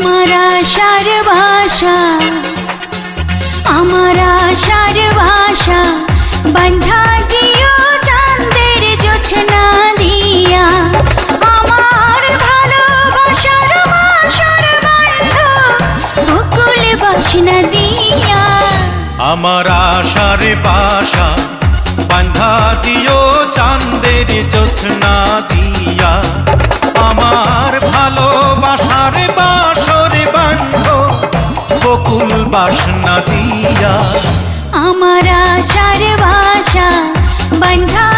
আমার আশার ভাষা, আমার আশার ভাষা বান্ধা দিও চাঁদের জোছনা দিয়া। আমার ভালোবাসার বাসর বন্ধ বকুল বাসনা দিয়া। আমার আশার বাসা বান্ধা দিও চাঁদের জোছনা দিয়া। আমার ভালোবাসার বাসর বন্ধ বকুল বাসনা দিয়া। আমার আশার ভাষা বান্ধা